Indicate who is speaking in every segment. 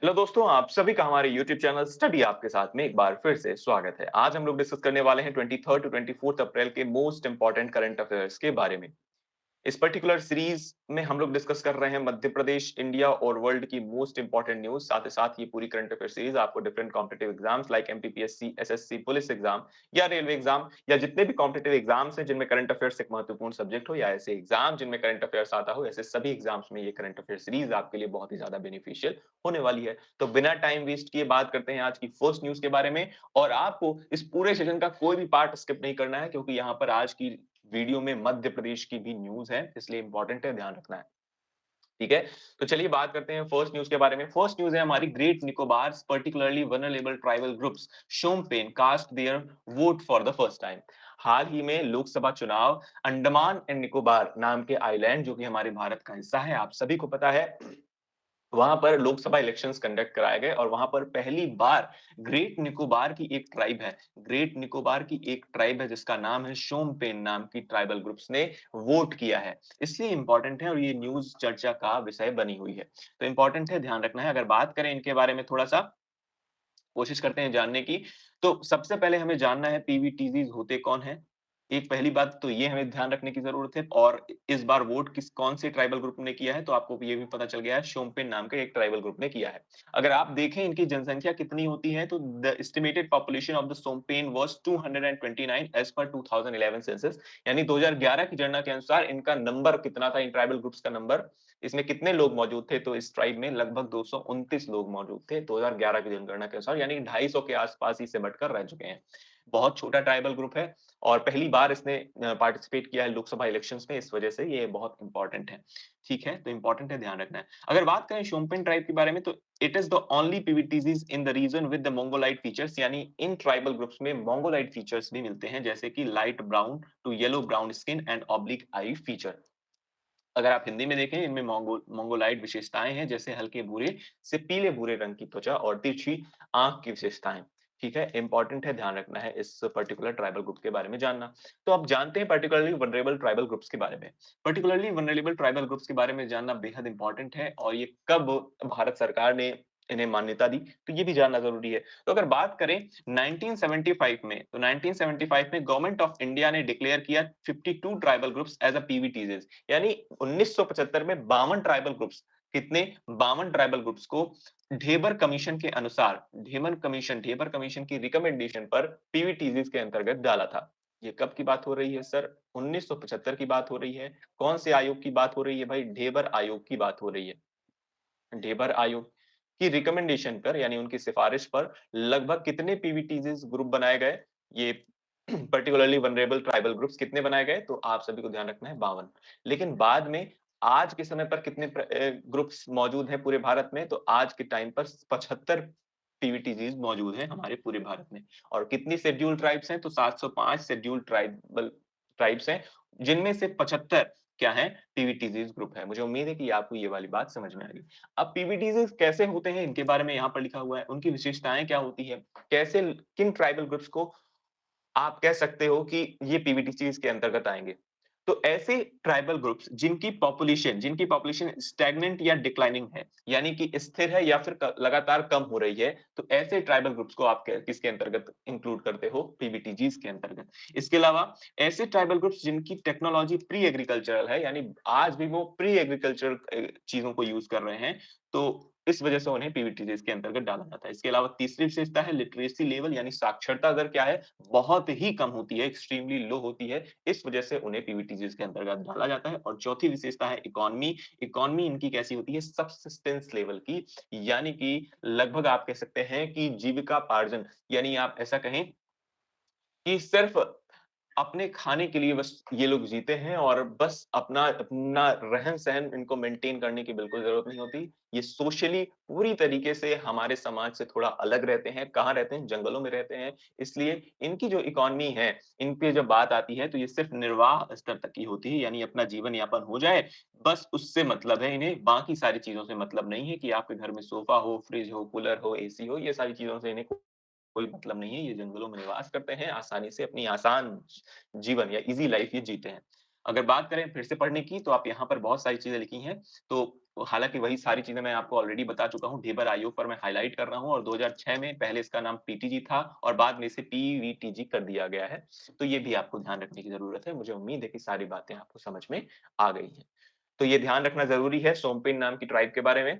Speaker 1: Hello दोस्तों, आप सभी का हमारे यूट्यूब चैनल स्टडी आपके साथ में एक बार फिर से स्वागत है। आज हम लोग डिस्कस करने वाले हैं 23 टू 24 अप्रैल के मोस्ट इंपोर्टेंट करंट अफेयर्स के बारे में। इस पर्टिकुलर सीरीज में हम लोग डिस्कस कर रहे हैं मध्य प्रदेश, इंडिया और वर्ल्ड की मोस्ट इंपोर्टेंट न्यूज। साथ ही साथ ये पूरी करंट अफेयर सीरीज आपको different competitive exams like MPPSC, SSC, police exam या रेलवे एग्जाम या जितने भी कॉम्पिटिटिव एग्जाम्स हैं जिनमें करंट अफेयर्स एक महत्वपूर्ण सब्जेक्ट हो या ऐसे एग्जाम जिनमें करंट अफेयर्स आता हो, ऐसे सभी एग्जाम्स में ये करंट अफेयर सीरीज आपके लिए बहुत ही ज्यादा बेनिफिशियल होने वाली है। तो बिना टाइम वेस्ट किए बात करते हैं आज की फर्स्ट न्यूज के बारे में। और आपको इस पूरे सेशन का कोई भी पार्ट स्किप नहीं करना है, क्योंकि यहाँ पर आज की वीडियो में मध्य प्रदेश की भी न्यूज है, इसलिए इंपॉर्टेंट है, ध्यान रखना है। ठीक है, तो चलिए बात करते हैं फर्स्ट न्यूज के बारे में। फर्स्ट न्यूज है हमारी, great Nicobar particularly vulnerable tribal groups Shompen cast their vote for the first time. हाल ही में लोकसभा चुनाव अंडमान एंड निकोबार नाम के आइलैंड, जो कि हमारे भारत का हिस्सा है, आप सभी को पता है, वहां पर लोकसभा इलेक्शंस कंडक्ट कराए गए और वहां पर पहली बार ग्रेट निकोबार की एक ट्राइब है, ग्रेट निकोबार की एक ट्राइब है जिसका नाम है शोम्पेन नाम की ट्राइबल ग्रुप्स ने वोट किया है। इसलिए इंपॉर्टेंट है और ये न्यूज चर्चा का विषय बनी हुई है। तो इंपॉर्टेंट है, ध्यान रखना है। अगर बात करें इनके बारे में थोड़ा सा, कोशिश करते हैं जानने की। तो सबसे पहले हमें जानना है पीवीटीजीज होते कौन है। एक पहली बात तो ये हमें ध्यान रखने की जरूरत है। और इस बार वोट किस कौन से ट्राइबल ग्रुप ने किया है, तो आपको ये भी पता चल गया है, शोम्पेन नाम के एक ट्राइबल ग्रुप ने किया है। अगर आप देखें इनकी जनसंख्या कितनी होती है, तो the estimated population of the Shompen was 229 as per 2011 census. यानी 2011 की जनगणना के अनुसार इनका नंबर कितना था, इन ट्राइबल ग्रुप्स का नंबर, इसमें कितने लोग मौजूद थे, तो इस ट्राइब में लगभग 229 लोग मौजूद थे 2011 की जनगणना के अनुसार, यानी 250 के आसपास ही सिमट कर रह चुके हैं। बहुत छोटा ट्राइबल ग्रुप है और पहली बार इसने पार्टिसिपेट किया है लोकसभा इलेक्शंस में, इस वजह से ये बहुत इंपॉर्टेंट है। ठीक है, तो इंपॉर्टेंट है, ध्यान रखना है। अगर बात करें शोम्पेन ट्राइब के बारे में, तो it is the only PVTGs in the region with the Mongoloid features. यानी इन ट्राइबल ग्रुप्स में मोंगोलाइट फीचर्स भी मिलते हैं, जैसे कि light brown to yellow brown skin and oblique eye feature. अगर आप हिंदी में देखें, इनमें मोंगोलाइट विशेषताएं हैं, जैसे हल्के भूरे से पीले भूरे रंग की त्वचा और तिरछी आंख की विशेषताएं। ठीक है, इंपॉर्टेंट है, ध्यान रखना है इस पर्टिकुलर ट्राइबल ग्रुप के बारे में जानना। तो आप जानते हैं पर्टिकुलरली वनरेबल ट्राइबल ग्रुप्स के बारे में। पर्टिकुलरली वनरेबल ट्राइबल ग्रुप्स के बारे में जानना बेहद इंपॉर्टेंट है, और ये कब भारत सरकार ने इन्हें मान्यता दी, तो ये भी जानना जरूरी है। तो अगर बात करें 1975 में, तो 1975 में गवर्नमेंट ऑफ इंडिया ने डिक्लेयर किया 52 ट्राइबल ग्रुप्स एज अ पीवीटीज। यानी 1975 में 52 ट्राइबल ग्रुप्स, कितने, 52 ट्राइबल ग्रुप्स को ढेबर कमीशन के अनुसार, ढेबर कमीशन की रिकमेंडेशन पर पीवीटीज के अंतर्गत डाला था। ये कब की बात हो रही है सर, 1975 की बात हो रही है। कौन से आयोग की बात हो रही है भाई, ढेबर आयोग की बात हो रही है। ढेबर आयोग की रिकमेंडेशन पर, यानी उनकी सिफारिश पर, लगभग कितने पीवीटीज ग्रुप बनाए गए, ये पर्टिकुलरली वनरेबल ट्राइबल ग्रुप्स कितने बनाए गए, तो आप सभी को ध्यान रखना है 52। लेकिन बाद में आज के समय पर कितने ग्रुप्स मौजूद हैं पूरे भारत में, तो आज के टाइम पर 75 पीवीटीजीज मौजूद हैं हमारे पूरे भारत में। और कितनी शेड्यूल ट्राइब्स हैं, तो 705 शेड्यूल ट्राइबल ट्राइब्स हैं, जिनमें से 75 क्या है, पीवीटीजीज ग्रुप है। मुझे उम्मीद है कि आपको ये वाली बात समझ में आ गई। अब पीवीटीजीज कैसे होते हैं, इनके बारे में यहाँ पर लिखा हुआ है, उनकी विशेषताएं क्या होती है, कैसे, किन ट्राइबल ग्रुप्स को आप कह सकते हो कि ये पीवीटीसीज के अंतर्गत आएंगे। तो ऐसे ट्राइबल ग्रुप्स जिनकी पॉपुलेशन स्टैग्नेंट या डिक्लाइनिंग है, यानी कि स्थिर है या फिर लगातार कम हो रही है, तो ऐसे ट्राइबल ग्रुप्स को आप किसके अंतर्गत इंक्लूड करते हो, पीवीटीजीज के अंतर्गत। इसके अलावा ऐसे ट्राइबल ग्रुप्स जिनकी टेक्नोलॉजी प्री एग्रीकल्चरल है, यानी आज भी वो प्री एग्रीकल्चरल चीजों को यूज कर रहे हैं, तो इस वजह से उन्हें पीवीटीजीज के अंतर्गत डाला जाता है। इसके अलावा तीसरी विशेषता है लिटरेसी लेवल, यानी साक्षरता दर क्या है, बहुत ही कम होती है, एक्सट्रीमली लो होती है, इस वजह से उन्हें पीवीटीजीज के अंतर्गत डाला जाता है। और चौथी विशेषता है इकोनॉमी। इकोनॉमी इनकी कैसी होती है, सबसिस्टेंस लेवल की, यानी कि लगभग आप कह सकते हैं कि जीविका पार्जन, यानी आप ऐसा कहें कि सिर्फ अपने खाने के लिए बस ये लोग जीते हैं, और बस अपना अपना रहन-सहन इनको मेंटेन करने की बिल्कुल ज़रूरत नहीं होती। ये सोशली पूरी तरीके से हमारे समाज से थोड़ा अलग रहते हैं। कहाँ रहते हैं? जंगलों में रहते हैं। इसलिए इनकी जो इकोनॉमी है, इन पे जब बात आती है, तो ये सिर्फ निर्वाह स्तर तक की होती है, यानी अपना जीवन यापन हो जाए, बस उससे मतलब है इन्हें, बाकी सारी चीज़ों से मतलब नहीं है कि आपके घर में सोफ़ा हो, फ्रिज हो, कूलर हो, एसी हो, ये सारी चीज़ों से इन्हें कोई मतलब नहीं है। ये जंगलों में निवास करते हैं, आसानी से अपनी आसान जीवन या ईज़ी लाइफ़ ये जीते हैं। अगर बात करें फिर से पढ़ने की, तो आप यहाँ पर बहुत सारी चीज़ें लिखी हैं। तो हालाँकि वही सारी चीज़ें मैं आपको ऑलरेडी बता चुका हूँ, ढेबर आयोग पर मैं हाइलाइट कर रहा हूँ और 2006 में पहले इसका नाम पीटीजी था और बाद में इसे पीवीटीजी कर दिया गया है। तो ये भी आपको ध्यान रखने की ज़रूरत है। मुझे उम्मीद है कि सारी बातें आपको समझ में आ गई हैं। तो ये ध्यान रखना ज़रूरी है सोमपेन नाम की ट्राइब के बारे में।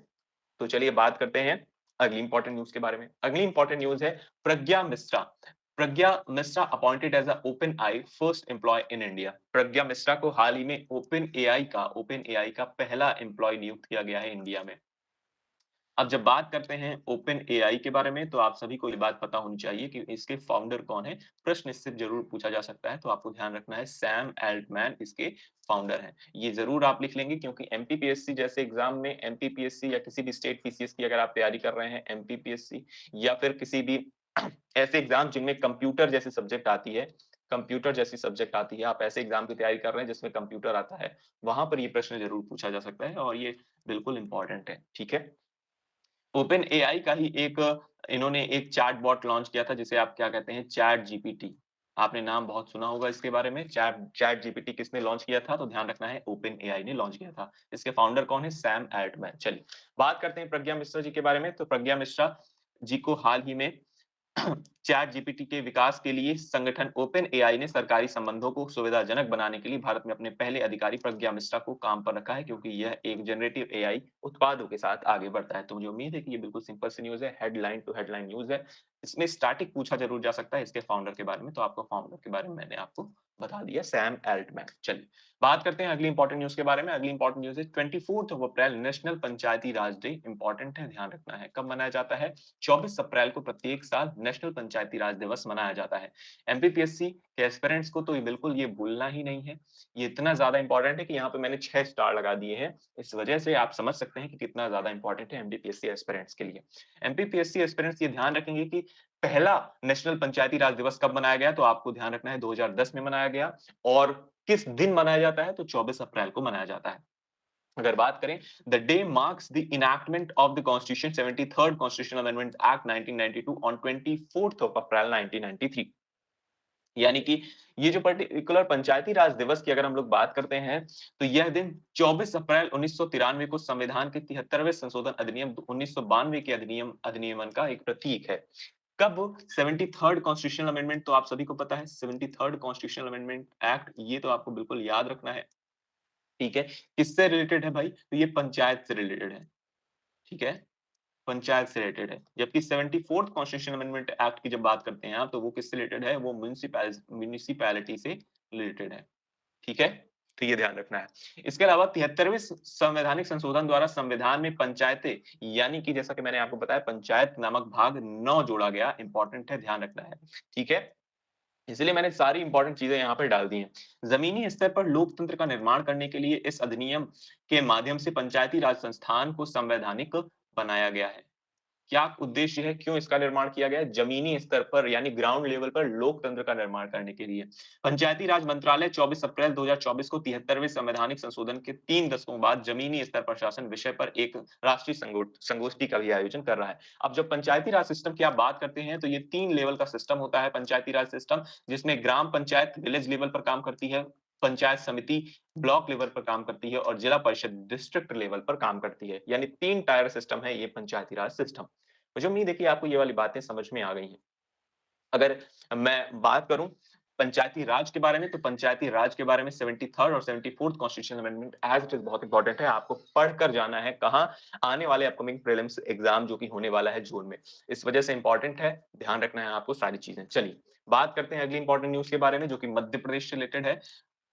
Speaker 1: तो चलिए बात करते हैं अगली इंपॉर्टेंट न्यूज़ के बारे में। अगली इंपॉर्टेंट न्यूज़ है Pragya Mishra. Pragya Mishra appointed as a OpenAI first employee in India. Pragya Mishra को हाल ही में ओपेनएआई का पहला एम्प्लॉयी नियुक्त किया गया है इंडिया में। अब जब बात करते हैं ओपन एआई के बारे में, तो आप सभी को ये बात पता होनी चाहिए कि इसके फाउंडर कौन है। प्रश्न इससे ज़रूर पूछा जा सकता है, तो आपको ध्यान रखना है सैम अल्टमैन इसके फाउंडर हैं। ये ज़रूर आप लिख लेंगे क्योंकि एमपीपीएससी जैसे एग्ज़ाम में एमपीपीएससी या किसी भी स्टेट पीसीएस की अगर आप तैयारी कर रहे हैं, एमपीपीएससी या फिर किसी भी ऐसे एग्ज़ाम जिनमें कंप्यूटर जैसी सब्जेक्ट आती है, आप ऐसे एग्ज़ाम की तैयारी कर रहे हैं जिसमें कंप्यूटर आता है, वहाँ पर ये प्रश्न ज़रूर पूछा जा सकता है और ये बिल्कुल इम्पोर्टेंट है, ठीक है? ओपन एआई का ही एक इन्होंने एक चैटबॉट लॉन्च किया था जिसे आप क्या कहते हैं चैट जीपीटी। आपने नाम बहुत सुना होगा इसके बारे में। चैट जीपीटी किसने लॉन्च किया था? तो ध्यान रखना है ओपन एआई ने लॉन्च किया था। इसके फाउंडर कौन है? Sam Altman. चलिए, बात करते हैं प्रज्ञा मिश्रा जी के बारे में। तो प्रज्ञा मिश्रा जी को हाल ही में चैट जीपीटी के विकास के लिए संगठन ओपन एआई ने सरकारी संबंधों को सुविधाजनक बनाने के लिए भारत में अपने पहले अधिकारी प्रज्ञा मिश्रा को काम पर रखा है क्योंकि यह एक जनरेटिव एआई उत्पादों के साथ आगे बढ़ता है। तो मुझे उम्मीद है कि ये बिल्कुल सिंपल सी न्यूज़ है, हेडलाइन टू हेडलाइन न्यूज़ है। इसमें स्टैटिक पूछा ज़रूर जा सकता है इसके फाउंडर के बारे में, तो आपको फाउंडर के बारे में मैंने आपको बता दिया सैम अल्टमैन। चलिए, बात करते हैं अगली इंपॉर्टेंट न्यूज़ के बारे में। अगली इंपॉर्टेंट न्यूज़ है 24th of April national Panchayati Raj day important है, ध्यान रखना है। कब मनाया जाता है? 24 अप्रैल को प्रत्येक साल नेशनल पंचायती राज दिवस मनाया जाता है। एमपीपीएससी के एस्पिरेंट्स को तो ये बिल्कुल ये भूलना ही नहीं है। ये इतना ज़्यादा इम्पोर्टेंट है कि यहाँ पे मैंने 6 स्टार लगा दिए हैं। इस वजह से आप समझ सकते हैं कि कितना ज़्यादा इम्पोर्टेंट है एमपीपीएससी एस्पिरेंट्स के लिए। एमपीपीएससी एस्पिरेंट्स ये ध्यान रखेंगे कि पहला नेशनल पंचायती राज दिवस कब मनाया गया? तो आपको ध्यान रखना है 2010 में मनाया गया और किस दिन मनाया जाता है? तो 24 अप्रैल को मनाया जाता है। अगर बात करें the day marks the enactment of the constitution 73rd constitutional amendment act 1992 on 24th of April 1993। यानी कि ये जो पर्टिकुलर पंचायती राज दिवस की अगर हम लोग बात करते हैं, तो यह दिन 24 अप्रैल 1993 को संविधान के 73वें संशोधन अधिनियम 1992 के अधिनियमन का एक प्रतीक है। कब 73rd कॉन्स्टिट्यूशनल अमेंडमेंट तो आप सभी को पता है 73rd कॉन्स्टिट्यूशनल अमेंडमेंट एक्ट ये तो आपको बिल्कुल याद रखना है। ठीक है? किससे रिलेटेड है भाई? तो ये पंचायत से रिलेटेड है। ठीक है? पंचायत से रिलेटेड है। जबकि 74th कॉन्स्टिट्यूशन अमेंडमेंट एक्ट की जब बात करते हैं आप, तो वो किससे रिलेटेड है? वो म्युनिसिपैलिटी से रिलेटेड है। ठीक है? तो ये ध्यान रखना है। इसके अलावा 73वें संवैधानिक संशोधन द्वारा संविधान में पंचायतें यानी कि जैसा कि मैंने आपको बताया पंचायत नामक भाग 9 जोड़ा गया, इंपॉर्टेंट है, ध्यान रखना है। ठीक है? इसलिए मैंने सारी इंपॉर्टेंट चीजें यहाँ पे डाल दी हैं। जमीनी स्तर पर लोकतंत्र का निर्माण करने के लिए इस अधिनियम के माध्यम से पंचायती राज संस्थान को संवैधानिक बनाया गया है। क्या उद्देश्य है? क्यों इसका निर्माण किया गया है? जमीनी स्तर पर यानी ग्राउंड लेवल पर लोकतंत्र का निर्माण करने के लिए। पंचायती राज मंत्रालय 24 अप्रैल 2024 को 73वें संवैधानिक संशोधन के 3 दशकों बाद जमीनी स्तर प्रशासन विषय पर एक राष्ट्रीय संगोष्ठी का भी आयोजन कर रहा है। अब जब पंचायती राज सिस्टम की आप बात करते हैं, तो ये 3 लेवल का सिस्टम होता है पंचायती राज सिस्टम, जिसमें ग्राम पंचायत विलेज लेवल पर काम करती है, पंचायत समिति ब्लॉक लेवल पर काम करती है और जिला परिषद डिस्ट्रिक्ट लेवल पर काम करती है। यानी 3 टायर सिस्टम है ये पंचायती राज सिस्टम। मुझे उम्मीद है कि आपको ये वाली बातें समझ में आ गई हैं। अगर मैं बात करूँ पंचायती राज के बारे में, तो पंचायती राज के बारे में 73rd और 74th constitutional amendment as it is बहुत इंपॉर्टेंट है। आपको पढ़कर जाना है कहाँ? आने वाले अपकमिंग प्रीलिम्स एग्ज़ाम जो कि होने वाला है जून में। इस वजह से इंपॉर्टेंट है, ध्यान रखना है आपको सारी चीज़ें। चलिए, बात करते हैं अगली इंपॉर्टेंट न्यूज़ के बारे में जो कि मध्य प्रदेश से रिलेटेड है।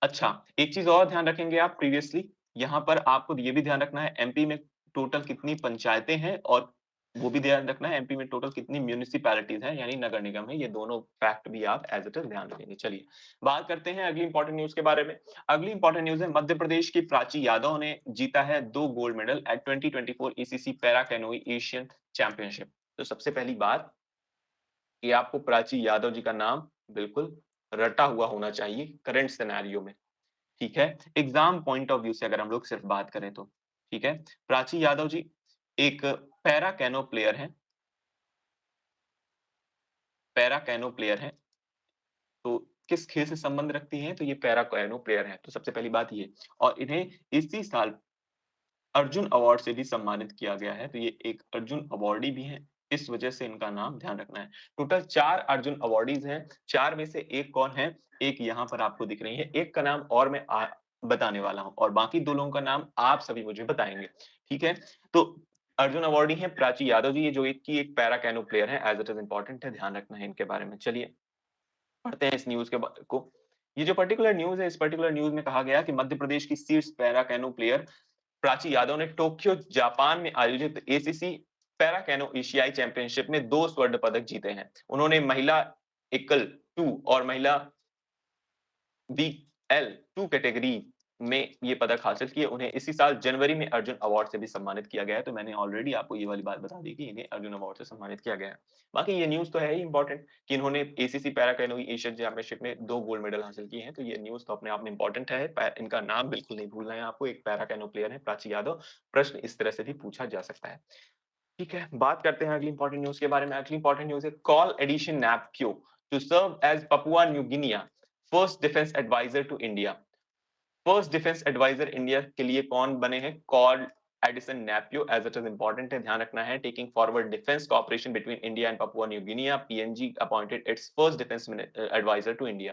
Speaker 1: अच्छा, एक चीज़ और ध्यान रखेंगे आप प्रीवियसली यहाँ पर आपको ये भी ध्यान रखना है एमपी में टोटल कितनी पंचायतें हैं और वो भी ध्यान रखना है एमपी में टोटल कितनी म्युनिसिपैलिटीज़ हैं यानी नगर निगम है। ये दोनों फैक्ट भी आप एज़ इट इज़ ध्यान रखेंगे। चलिए, बात करते हैं अगली इंपॉर्टेंट न्यूज़ के बारे में। अगली इंपॉर्टेंट न्यूज़ है मध्य प्रदेश की प्राची यादव ने जीता है 2 gold medal at 2024 ECC para canoe Asian championship. तो सबसे पहली बात कि आपको प्राची यादव जी का नाम बिल्कुल रटा हुआ होना चाहिए करंट सिनेरियो में। ठीक है? एग्ज़ाम पॉइंट ऑफ व्यू से अगर हम लोग सिर्फ बात करें तो, ठीक है? प्राची यादव जी एक पैरा कैनो प्लेयर हैं, पैरा कैनो प्लेयर हैं, तो किस खेल से संबंध रखती हैं? तो ये पैरा कैनो प्लेयर हैं, तो सबसे पहली बात ये और इन्हें इसी साल अर्जुन अवार्ड से भी सम्मानित किया गया है, तो ये एक अर्जुन अवॉर्डी भी हैं, इस वजह से इनका नाम ध्यान रखना है। टोटल 4 अर्जुन अवॉर्डीज़ हैं, 4 में से 1 कौन है? एक यहाँ पर आपको दिख रही है, एक का नाम और मैं बताने वाला हूँ और बाकी 2 लोगों का नाम आप सभी मुझे बताएँगे, ठीक है? तो अर्जुन अवॉर्डी हैं प्राची यादव जी, ये जो एक पैरा कैनो प्लेयर हैं, एज़ इट इज़ इम्पोर्टेंट है, ध्यान रखना है इनके बारे में। चलिए, पढ़ते हैं इस न्यूज़ के को। ये जो पर्टिकुलर न्यूज़ है, इस पर्टिकुलर न्यूज़ में कहा गया कि मध्य प्रदेश की शीर्ष para canoe player Prachi Yadav ने टोक्यो, जापान में आयोजित एसीसी पैरा कैनो एशियाई चैंपियनशिप में 2 स्वर्ण पदक जीते हैं। उन्होंने महिला एकल 2 और महिला बीएल 2 कैटेगरी में ये पदक हासिल किए। उन्हें इसी साल जनवरी में अर्जुन अवार्ड से भी सम्मानित किया गया है। तो मैंने ऑलरेडी आपको ये वाली बात बता दी कि इन्हें अर्जुन अवार्ड से सम्मानित किया गया है। बाकी ये न्यूज़ तो है ही इम्पोर्टेंट कि इन्होंने ACC para canoe Asian championship में 2 गोल्ड मेडल हासिल किए हैं। तो ये न्यूज़ तो अपने आप में इम्पोर्टेंट है। इनका नाम बिल्कुल नहीं भूलना है आपको। एक पैरा कैनो प्लेयर है प्राची यादव। प्रश्न इस तरह से भी पूछा जा सकता है। ठीक है, बात करते हैं अगली इंपॉर्टेंट न्यूज़ के बारे में। अगली इंपॉर्टेंट न्यूज़ है Col Addison Napyo to serve as Papua New Guinea first defence adviser to India. First defence adviser India के लिए कौन बने हैं? Col Addison Napyo, as it is important है, ध्यान रखना है। Taking forward defence cooperation between India and Papua New Guinea, PNG appointed its first defence adviser to India.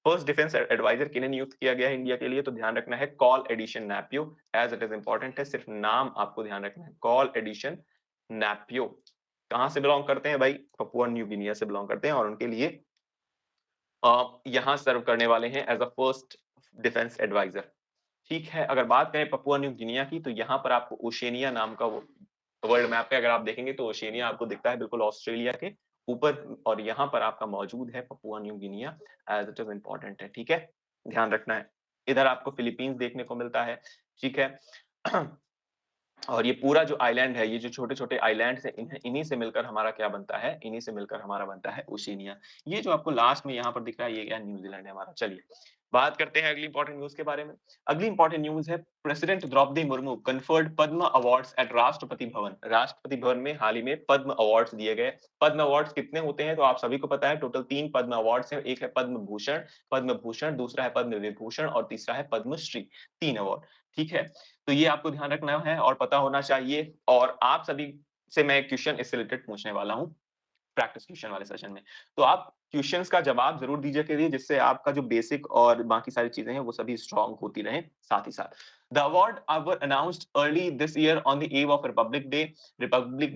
Speaker 1: First defence adviser किन्हें नियुक्त किया गया है इंडिया के लिए? तो ध्यान रखना है Col Addison Napyo, as it is important है, सिर्फ नाम आपको ध्यान रखना है। कॉल एडिशन नैप्यो कहाँ से बिलॉन्ग करते हैं भाई? पपुआ न्यू गिनिया से बिलॉन्ग करते हैं और उनके लिए यहाँ सर्व करने वाले हैं as a first defence adviser. ठीक है, अगर बात करें पपुआ न्यू गिनिया की तो यहाँ पर आपको ओशिनिया नाम का वो वर्ल्ड मैप पे अगर आप देखेंगे तो ओशिनिया आपको दिखता है बिल्कुल ऑस्ट्रेलिया के ऊपर और यहाँ पर आपका मौजूद है Papua New Guinea, as it is important है, ठीक है? ध्यान रखना है। इधर आपको फिलीपींस देखने को मिलता है, ठीक है? और ये पूरा जो आइलैंड है, ये जो छोटे-छोटे आइलैंड्स हैं, इन्हीं से मिलकर हमारा क्या बनता है? इन्हीं से मिलकर हमारा बनता है ओशिनिया। ये जो आपको लास्ट में यहाँ पर दिख रहा है, ये क्या है? न्यूज़ीलैंड है हमारा। चलिए, बात करते हैं अगली इंपॉर्टेंट न्यूज़ के बारे में। अगली इंपॉर्टेंट न्यूज़ है प्रेसिडेंट द्रौपदी मुर्मू कन्फर्ड पद्म अवार्ड्स एट राष्ट्रपति भवन। राष्ट्रपति भवन में हाल ही में पद्म अवार्ड्स दिए गए। पद्म अवार्ड्स कितने होते हैं? तो आप सभी को पता है टोटल 3 पद्म अवार्ड्स हैं। एक है पद्म भूषण, दूसरा है पद्म विभूषण और तीसरा है पद्मश्री। 3 अवार्ड, ठीक है? तो ये आपको ध्यान रखना है और पता होना चाहिए और आप सभी से मैं एक क्वेश्चन इससे रिलेटेड पूछने वाला हूँ, प्रैक्टिस क्वेश्चन वाले सेशन में। तो आप क्वेश्चंस का जवाब ज़रूर दीजिए करिए जिससे आपका जो बेसिक और बाकी सारी चीज़ें हैं वो सभी स्ट्रॉन्ग होती रहें साथ ही साथ। The award were announced early this year on the eve of Republic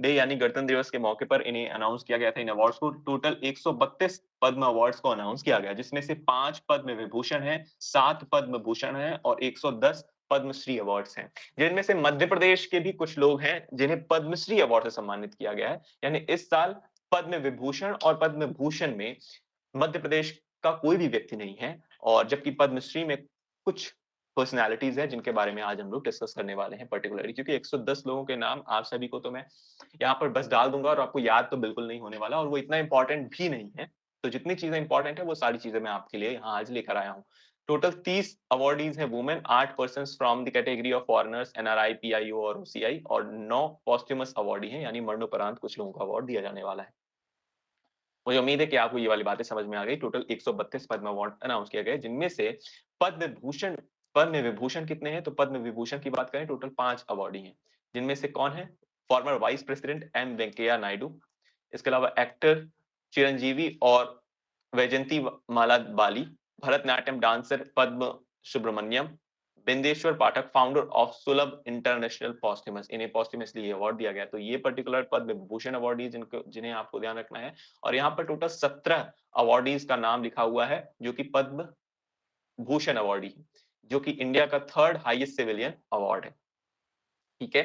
Speaker 1: day यानी गणतंत्र दिवस के मौके पर इन्हें अनाउंस किया गया था इन अवार्ड्स को। टोटल 132 पद्म अवार्ड्स को अनाउंस किया गया जिसमें से 5 पद्म विभूषण हैं, 7 पद्म भूषण हैं और 110 पद्मश्री अवार्ड्स हैं। जिनमें से मध्य प्रदेश के भी कुछ लोग हैं जिन्हें पद्मश्री अवार्ड से सम्मानित किया गया है। यानी इस साल पद्म विभूषण और पद्म भूषण में मध्य प्रदेश का कोई भी व्यक्ति नहीं है और जबकि पद्मश्री में कुछ पर्सनैलिटीज़ हैं जिनके बारे में आज हम लोग डिस्कस करने वाले हैं पर्टिकुलरली क्योंकि 110 लोगों के नाम आप सभी को तो मैं यहाँ पर बस डाल दूँगा और आपको याद तो बिल्कुल नहीं होने वाला और वो इतना इम्पोर्टेंट भी नहीं है। तो जितनी चीज़ें इम्पोर्टेंट है वो सारी चीज़ें मैं आपके लिए यहाँ आज लेकर आया हूँ। टोटल 30 अवॉर्डीज़ हैं women, 8 persons from the category of foreigners, NRI, PIO और ओसीआई और 9 पोस्थुमस अवॉर्डी हैं यानी मरणोपरांत कुछ लोगों को अवार्ड दिया जाने वाला है। मुझे उम्मीद है कि आपको ये वाली बातें समझ में आ गई। टोटल 132 पद्म अवार्ड अनाउंस किए गए, जिनमें से पद्म भूषण पद्म विभूषण कितने हैं? तो पद्म विभूषण की बात करें टोटल 5 अवार्डी हैं, जिनमें से कौन है? Former vice president M Venkaiah Naidu, इसके अलावा एक्टर चिरंजीवी और Vyjayanthi Mala Bali, Bharatanatyam dancer Padma Subrahmanyam, Bindeshwar Pathak founder of Sulabh international posthumous, इन्हें पोस्थुमसली ये अवार्ड दिया गया। तो ये पर्टिकुलर पद्म विभूषण अवार्डीज जिन्हें आपको ध्यान रखना है और यहाँ पर टोटल 17 अवार्डीज का नाम लिखा हुआ है जो कि पद्म भूषण अवार्डी है, जो कि इंडिया का 3rd हाईएस्ट सिविलियन अवार्ड है। ठीक है?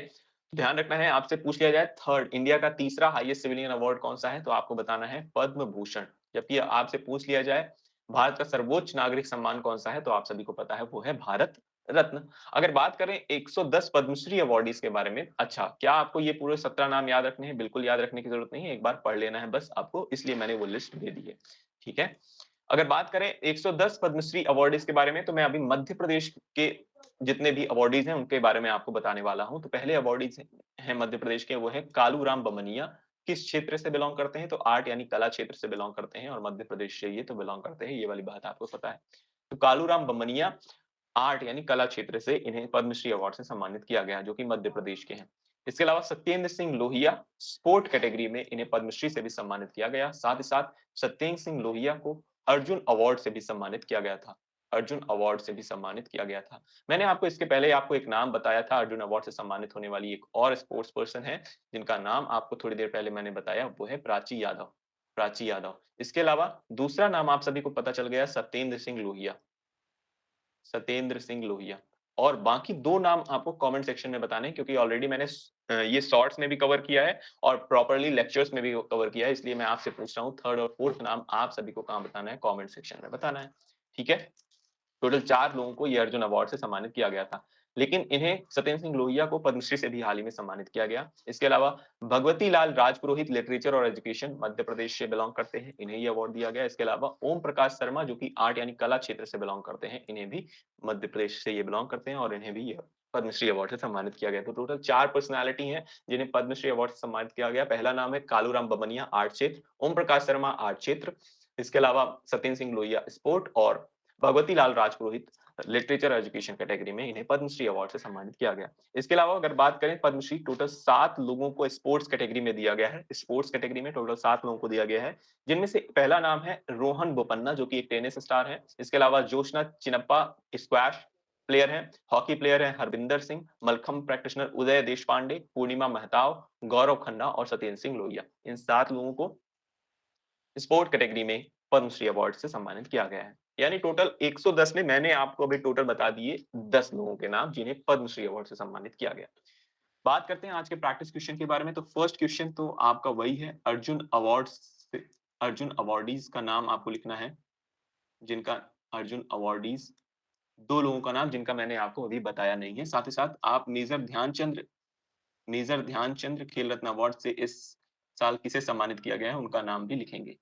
Speaker 1: ध्यान रखना है आपसे पूछ लिया जाए 3rd इंडिया का तीसरा हाईएस्ट सिविलियन अवार्ड कौन-सा है? तो आपको बताना है पद्म भूषण। जबकि आपसे पूछ लिया जाए भारत का सर्वोच्च नागरिक सम्मान कौन-सा है? तो आप सभी को पता है वो है भारत रत्न। अगर बात करें 110 पद्मश्री अवार्डीज के बारे में, अच्छा क्या आपको ये पूरे 17 नाम याद रखने हैं? बिल्कुल याद रखने की जरूरत नहीं है, एक बार पढ़ लेना है बस आपको, इसलिए मैंने वो लिस्ट दे दी है। ठीक है? अगर बात करें 110 पद्मश्री अवार्डीज के बारे में तो मैं अभी मध्य प्रदेश के जितने भी अवार्डीज हैं उनके बारे में आपको बताने वाला हूं। तो पहले अवार्डीज हैं मध्य प्रदेश के, वो है कालूराम बमनिया। किस क्षेत्र से बिलोंग करते हैं? तो आर्ट यानी कला क्षेत्र से बिलोंग करते हैं और मध्य प्रदेश से ये तो बिलोंग करते हैं, ये वाली बात आपको पता है। तो कालूराम बमनिया आर्ट यानी कला क्षेत्र से इन्हें पद्मश्री अवार्ड से सम्मानित किया गया, जो कि मध्य प्रदेश के हैं। इसके अलावा सत्येंद्र सिंह लोहिया स्पोर्ट कैटेगरी में इन्हें पद्मश्री से भी सम्मानित किया गया। साथ ही साथ सत्येंद्र सिंह लोहिया को अर्जुन अवार्ड से भी सम्मानित किया गया था। अर्जुन अवार्ड से भी सम्मानित किया गया था। मैंने आपको इसके पहले आपको एक नाम बताया था, अर्जुन अवार्ड से सम्मानित होने वाली एक और स्पोर्ट्स पर्सन है, जिनका नाम आपको थोड़ी देर पहले मैंने बताया, वो है प्राची यादव। प्राची यादव। इसके अलावा दूसरा नाम आप सभी को पता चल गया, सत्येंद्र सिंह लोहिया। सत्येंद्र सिंह लोहिया। और बाकी 2 नाम आपको कमेंट सेक्शन में बताने हैं, क्योंकि ऑलरेडी मैंने ये शॉर्ट्स में भी कवर किया है और प्रॉपर्ली लेक्चर्स में भी कवर किया है, इसलिए मैं आपसे पूछ रहा हूँ 3rd और 4th नाम आप सभी को कहाँ बताना है, कमेंट सेक्शन में बताना है। ठीक है? टोटल 4 लोगों को ये अर्जुन अवार्ड से सम्मानित किया गया था। लेकिन इन्हें सत्येंद्र सिंह लोहिया को पद्मश्री से भी हाल ही में सम्मानित किया गया। इसके अलावा भगवती लाल राजपुरोहित लिटरेचर और एजुकेशन मध्य प्रदेश से बिलॉन्ग करते हैं, इन्हें ये अवार्ड दिया गया। इसके अलावा ओम प्रकाश शर्मा जो कि आर्ट यानी कला क्षेत्र से बिलॉन्ग करते हैं, इन्हें भी मध्य प्रदेश से ये बिलॉन्ग करते हैं और इन्हें भी ये पद्मश्री अवार्ड से सम्मानित किया गया। तो टोटल 4 पर्सनैलिटी हैं जिन्हें पद्मश्री अवार्ड से सम्मानित किया गया। पहला नाम है कालूराम बमनिया आर्ट क्षेत्र, ओम प्रकाश शर्मा आर्ट क्षेत्र, इसके अलावा सत्येंद्र सिंह लोहिया स्पोर्ट और भगवती लाल राजपुरोहित लिटरेचर एजुकेशन कैटेगरी में इन्हें पद्मश्री अवार्ड से सम्मानित किया गया। इसके अलावा अगर बात करें पद्मश्री टोटल 7 लोगों को स्पोर्ट्स कैटेगरी में दिया गया है। स्पोर्ट्स कैटेगरी में टोटल 7 लोगों को दिया गया है, जिनमें से पहला नाम है रोहन बोपन्ना जो कि एक टेनिस स्टार है। इसके अलावा जोशना चिनप्पा स्क्वैश प्लेयर हैं, हॉकी प्लेयर हैं हरविंदर सिंह, मलखम्ब प्रैक्टिशनर उदय देशपांडे, पूर्णिमा महताब, गौरव खन्ना और सत्येंद्र सिंह लोहिया। इन 7 लोगों को स्पोर्ट कैटेगरी में पद्मश्री अवार्ड से सम्मानित किया गया है। यानी टोटल 110 में मैंने आपको अभी टोटल बता दिए 10 लोगों के नाम जिन्हें पद्मश्री अवार्ड से सम्मानित किया गया। बात करते हैं आज के प्रैक्टिस क्वेश्चन के बारे में। तो फर्स्ट क्वेश्चन तो आपका वही है, अर्जुन अवार्ड्स से अर्जुन अवार्डीज का नाम आपको लिखना है, जिनका अर्जुन अवार्डीज 2 लोगों का नाम जिनका मैंने आपको अभी बताया नहीं है। साथ ही साथ आप मेजर ध्यानचंद्र खेल रत्न अवार्ड से इस साल किसे सम्मानित किया गया है, उनका नाम भी लिखेंगे।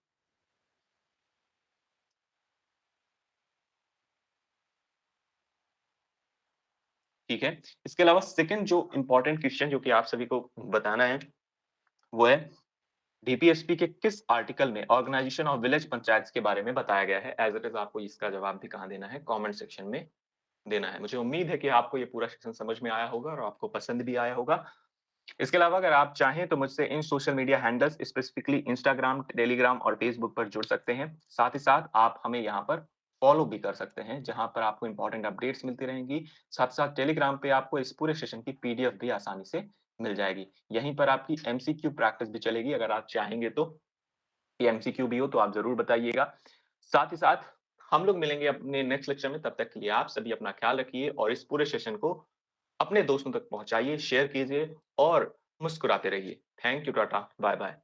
Speaker 1: ठीक है? इसके अलावा सेकंड जो इम्पोर्टेंट क्वेश्चन जो कि आप सभी को बताना है, वो है डीपीएसपी के किस आर्टिकल में ऑर्गेनाइजेशन ऑफ विलेज पंचायत के बारे में बताया गया है? एज़ इट इज़ आपको इसका जवाब भी कहाँ देना है? कमेंट सेक्शन में देना है। मुझे उम्मीद है कि आपको ये पूरा सेक्शन समझ में आया होगा और आपको पसंद भी आया होगा। इसके अलावा अगर आप चाहें तो मुझसे इन social media handles specifically Instagram, Telegram और फेसबुक पर जुड़ सकते हैं। साथ ही साथ आप हमें यहाँ पर फॉलो भी कर सकते हैं, जहाँ पर आपको इम्पोर्टेंट अपडेट्स मिलती रहेंगी। साथ-साथ टेलीग्राम पे आपको इस पूरे सेशन की पीडीएफ भी आसानी से मिल जाएगी। यहीं पर आपकी एमसीक्यू प्रैक्टिस भी चलेगी, अगर आप चाहेंगे तो कि एमसीक्यू भी हो तो आप ज़रूर बताइएगा। साथ ही साथ हम लोग मिलेंगे अपने नेक्स्ट लेक्चर में, तब तक के लिए आप सभी अपना ख्याल रखिए और इस पूरे सेशन को अपने दोस्तों तक पहुँचाइए, शेयर कीजिए और मुस्कुराते रहिए। Thank you, Tata, bye-bye.